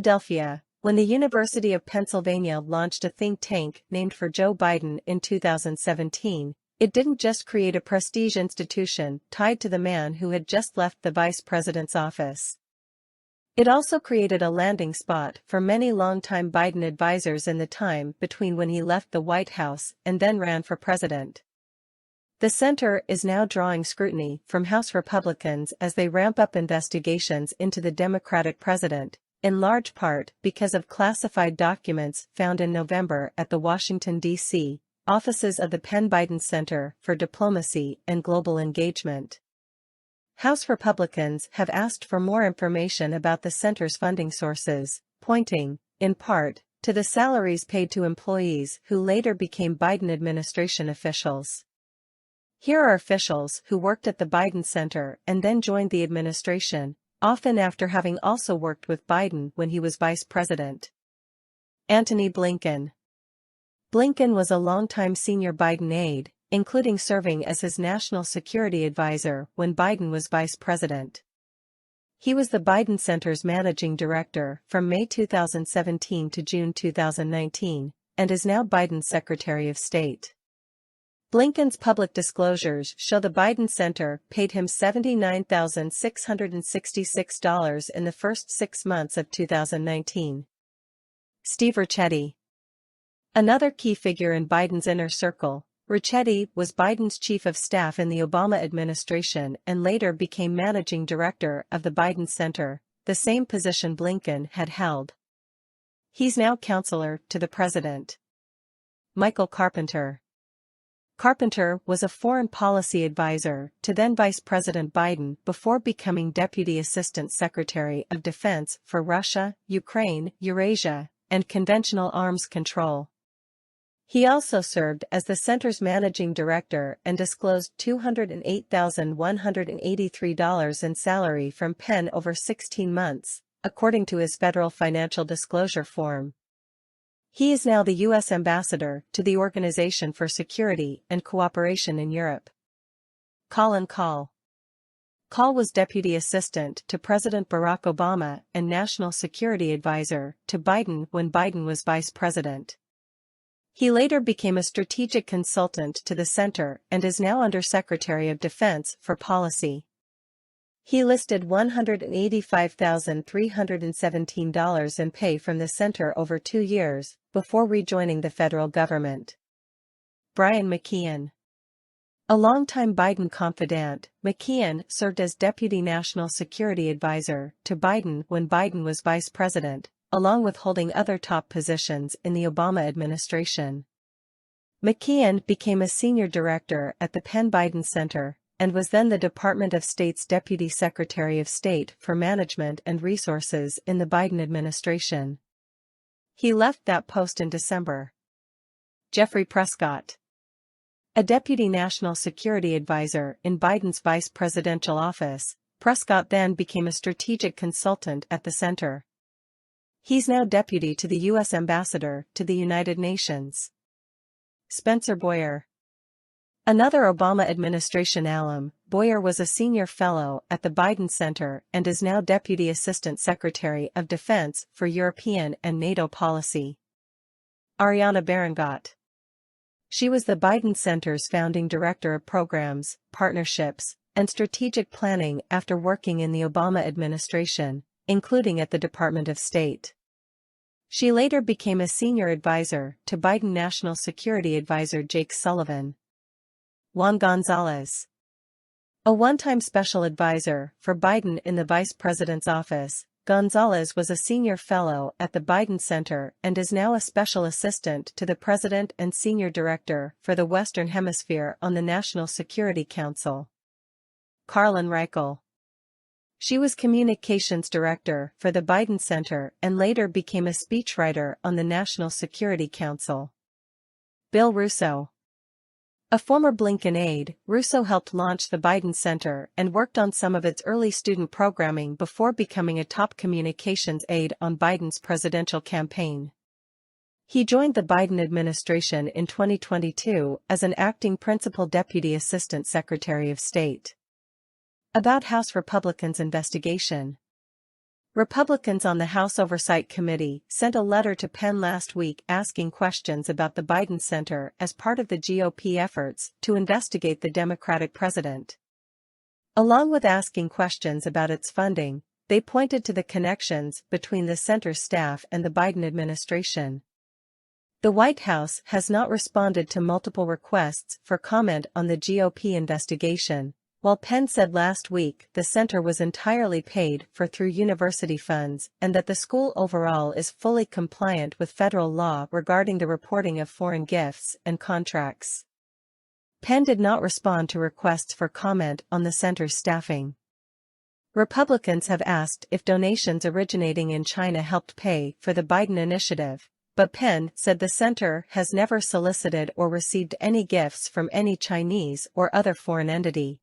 Philadelphia, when the University of Pennsylvania launched a think tank named for Joe Biden in 2017, it didn't just create a prestige institution tied to the man who had just left the vice president's office. It also created a landing spot for many longtime Biden advisors in the time between when he left the White House and then ran for president. The center is now drawing scrutiny from House Republicans as they ramp up investigations into the Democratic president, in large part because of classified documents found in November at the Washington, D.C. offices of the Penn Biden Center for Diplomacy and Global Engagement. House Republicans have asked for more information about the center's funding sources, pointing, in part, to the salaries paid to employees who later became Biden administration officials. Here are officials who worked at the Biden Center and then joined the administration, often after having also worked with Biden when he was vice president. Antony Blinken. Blinken was a longtime senior Biden aide, including serving as his national security advisor when Biden was vice president. He was the Biden Center's managing director from May 2017 to June 2019, and is now Biden's Secretary of State. Blinken's public disclosures show the Biden Center paid him $79,666 in the first 6 months of 2019. Steve Ricchetti. Another key figure in Biden's inner circle, Ricchetti was Biden's chief of staff in the Obama administration and later became managing director of the Biden Center, the same position Blinken had held. He's now counselor to the president. Michael Carpenter. Carpenter was a foreign policy advisor to then Vice President Biden before becoming Deputy Assistant Secretary of Defense for Russia, Ukraine, Eurasia, and Conventional Arms Control. He also served as the center's managing director and disclosed $208,183 in salary from Penn over 16 months, according to his federal financial disclosure form. He is now the U.S. ambassador to the Organization for Security and Cooperation in Europe. Colin Kahl. Kahl was Deputy Assistant to President Barack Obama and National Security Advisor to Biden when Biden was Vice President. He later became a strategic consultant to the center and is now Under Secretary of Defense for Policy. He listed $185,317 in pay from the center over 2 years, before rejoining the federal government. Brian McKeon. A longtime Biden confidant, McKeon served as Deputy National Security Advisor to Biden when Biden was Vice President, along with holding other top positions in the Obama administration. McKeon became a senior director at the Penn Biden Center, and was then the Department of State's Deputy Secretary of State for Management and Resources in the Biden administration. He left that post in December. Jeffrey Prescott. A Deputy National Security Advisor in Biden's vice presidential office, Prescott then became a strategic consultant at the center. He's now Deputy to the U.S. Ambassador to the United Nations. Spencer Boyer. Another Obama administration alum, Boyer was a senior fellow at the Biden Center and is now Deputy Assistant Secretary of Defense for European and NATO Policy. Ariana Berengot. She was the Biden Center's founding Director of Programs, Partnerships, and Strategic Planning after working in the Obama administration, including at the Department of State. She later became a senior advisor to Biden National Security Advisor Jake Sullivan. Juan Gonzalez. A one-time special advisor for Biden in the vice president's office, Gonzalez was a senior fellow at the Biden Center and is now a special assistant to the president and senior director for the Western Hemisphere on the National Security Council. Carlin Reichel. She was communications director for the Biden Center and later became a speechwriter on the National Security Council. Bill Russo. A former Blinken aide, Russo helped launch the Biden Center and worked on some of its early student programming before becoming a top communications aide on Biden's presidential campaign. He joined the Biden administration in 2022 as an acting principal deputy assistant secretary of state. About House Republicans' investigation. Republicans on the House Oversight Committee sent a letter to Penn last week asking questions about the Biden Center as part of the GOP efforts to investigate the Democratic president. Along with asking questions about its funding, they pointed to the connections between the center's staff and the Biden administration. The White House has not responded to multiple requests for comment on the GOP investigation, while Penn said last week the center was entirely paid for through university funds and that the school overall is fully compliant with federal law regarding the reporting of foreign gifts and contracts. Penn did not respond to requests for comment on the center's staffing. Republicans have asked if donations originating in China helped pay for the Biden initiative, but Penn said the center has never solicited or received any gifts from any Chinese or other foreign entity.